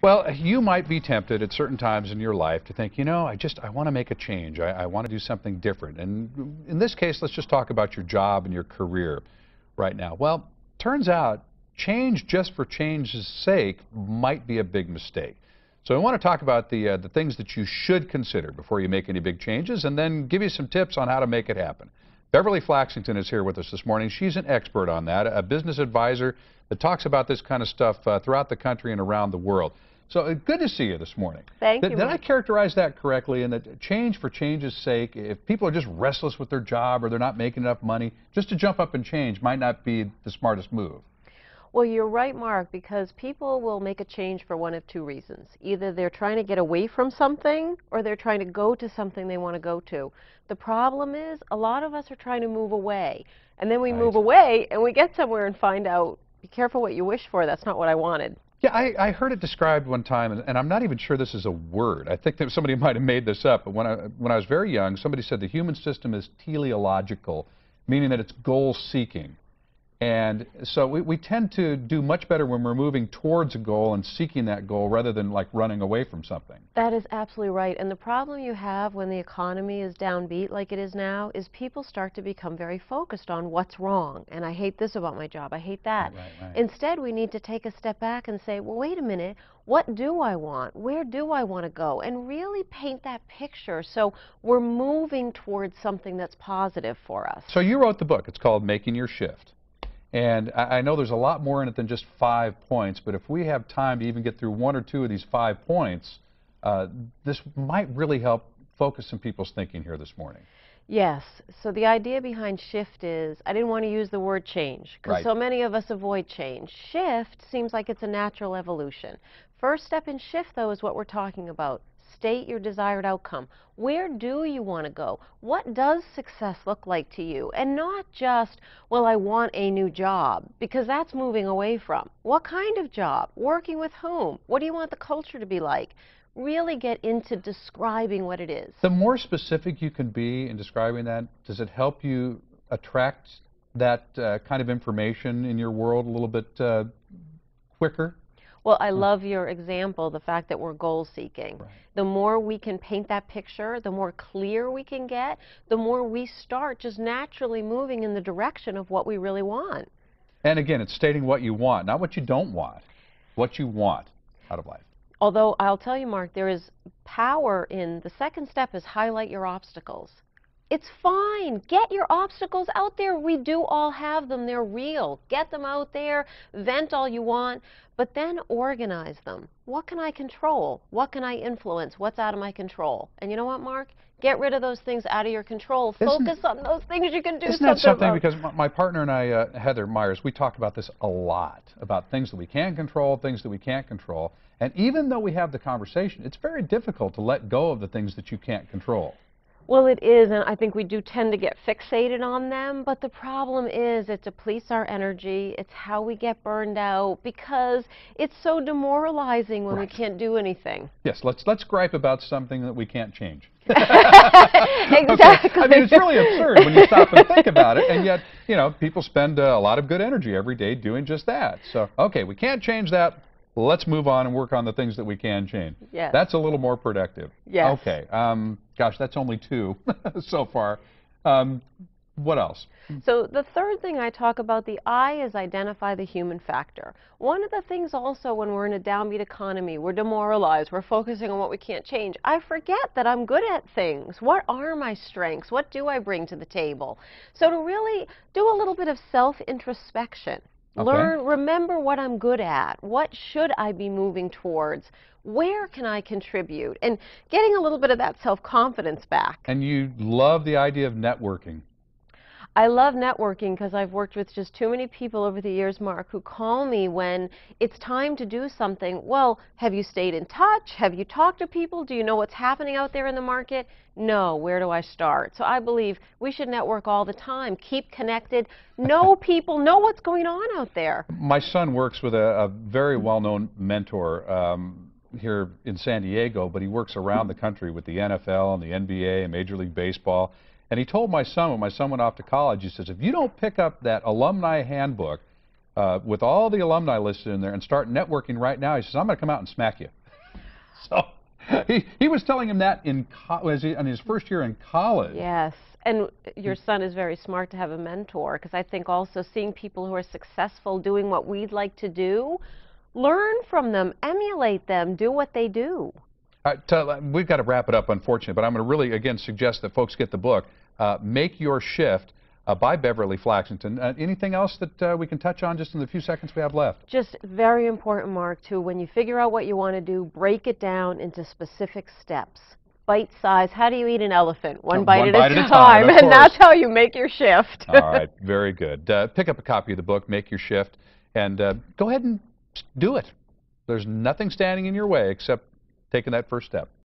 Well, you might be tempted at certain times in your life to think, you know, I want to make a change. I want to do something different. And in this case, let's just talk about your job and your career right now. Well, turns out change just for change's sake might be a big mistake. So I want to talk about the things that you should consider before you make any big changes, and then give you some tips on how to make it happen. Beverly Flaxington is here with us this morning. She's an expert on that, a business advisor that talks about this kind of stuff throughout the country and around the world. So good to see you this morning. Thank you. Did I characterize that correctly? And that change for change's sake, if people are just restless with their job or they're not making enough money, just to jump up and change might not be the smartest move. Well, you're right, Mark, because people will make a change for one of two reasons. Either they're trying to get away from something or they're trying to go to something they want to go to. The problem is a lot of us are trying to move away. And then we move away and we get somewhere and find out, be careful what you wish for, that's not what I wanted. Yeah, I heard it described one time, and I'm not even sure this is a word. I think that somebody might have made this up, but when I was very young, somebody said the human system is teleological, meaning that it's goal-seeking. And so we tend to do much better when we're moving towards a goal and seeking that goal rather than like running away from something. That is absolutely right. And the problem you have when the economy is downbeat like it is now is people start to become very focused on what's wrong. And I hate this about my job. I hate that. Right. Instead, we need to take a step back and say, well, wait a minute. What do I want? Where do I want to go? And really paint that picture so we're moving towards something that's positive for us. So you wrote the book. It's called Making Your Shift. And I know there's a lot more in it than just 5 points, but if we have time to even get through 1 or 2 of these 5 points, this might really help focus some people's thinking here this morning. Yes. So the idea behind shift is, I didn't want to use the word change, because so many of us avoid change. Shift seems like it's a natural evolution. First step in shift, though, is what we're talking about. State your desired outcome. Where do you want to go? What does success look like to you? And not just, well, I want a new job, because that's moving away from. What kind of job? Working with whom? What do you want the culture to be like? Really get into describing what it is. The more specific you can be in describing that, does it help you attract that kind of information in your world a little bit quicker? Well, I love your example, the fact that we're goal-seeking. Right. The more we can paint that picture, the more clear we can get, the more we start just naturally moving in the direction of what we really want. And again, it's stating what you want, not what you don't want, what you want out of life. Although I'll tell you, Mark, there is power in the second step is highlight your obstacles. It's fine. Get your obstacles out there. We do all have them. They're real. Get them out there. Vent all you want. But then organize them. What can I control? What can I influence? What's out of my control? And you know what, Mark? Get rid of those things out of your control. Focus on those things you can do something about. Isn't that something? Because my partner and I, Heather Myers, we talk about this a lot, about things that we can control, things that we can't control. And even though we have the conversation, it's very difficult to let go of the things that you can't control. Well, it is, and I think we do tend to get fixated on them, but the problem is it depletes our energy. It's how we get burned out, because it's so demoralizing when we can't do anything. Yes, let's gripe about something that we can't change. Exactly. Okay. I mean, it's really absurd when you stop and think about it, and yet, you know, people spend a lot of good energy every day doing just that. So, okay, we can't change that. Let's move on and work on the things that we can change. Yes. That's a little more productive. Yes. Okay. Gosh, that's only 2 so far. What else? So the third thing I talk about, the I, is identify the human factor. One of the things also when we're in a downbeat economy, we're demoralized, we're focusing on what we can't change. I forget that I'm good at things. What are my strengths? What do I bring to the table? So to really do a little bit of self-introspection. Remember what I'm good at. What should I be moving towards? Where can I contribute? And getting a little bit of that self-confidence back. And you love the idea of networking. I love networking because I've worked with just too many people over the years, Mark, who call me when it's time to do something. Well, have you stayed in touch? Have you talked to people? Do you know what's happening out there in the market? No. Where do I start? So I believe we should network all the time. Keep connected. Know people. Know what's going on out there. My son works with a very well-known mentor here in San Diego, but he works around the country with the NFL and the NBA and Major League Baseball. And he told my son, when my son went off to college, he says, if you don't pick up that alumni handbook with all the alumni listed in there and start networking right now. He says, I'm going to come out and smack you. So he was telling him that in his first year in college. Yes. And your son is very smart to have a mentor, because I think also seeing people who are successful doing what we'd like to do, learn from them, emulate them, do what they do. We've got to wrap it up, unfortunately, but I'm going to really, again, suggest that folks get the book, Make Your Shift, by Bev Flaxington. Anything else that we can touch on just in the few seconds we have left? Just very important, Mark, too, when you figure out what you want to do, break it down into specific steps. Bite size. How do you eat an elephant? One bite at a time. And that's how you make your shift. All right. Very good. Pick up a copy of the book, Make Your Shift, and go ahead and do it. There's nothing standing in your way except taking that first step.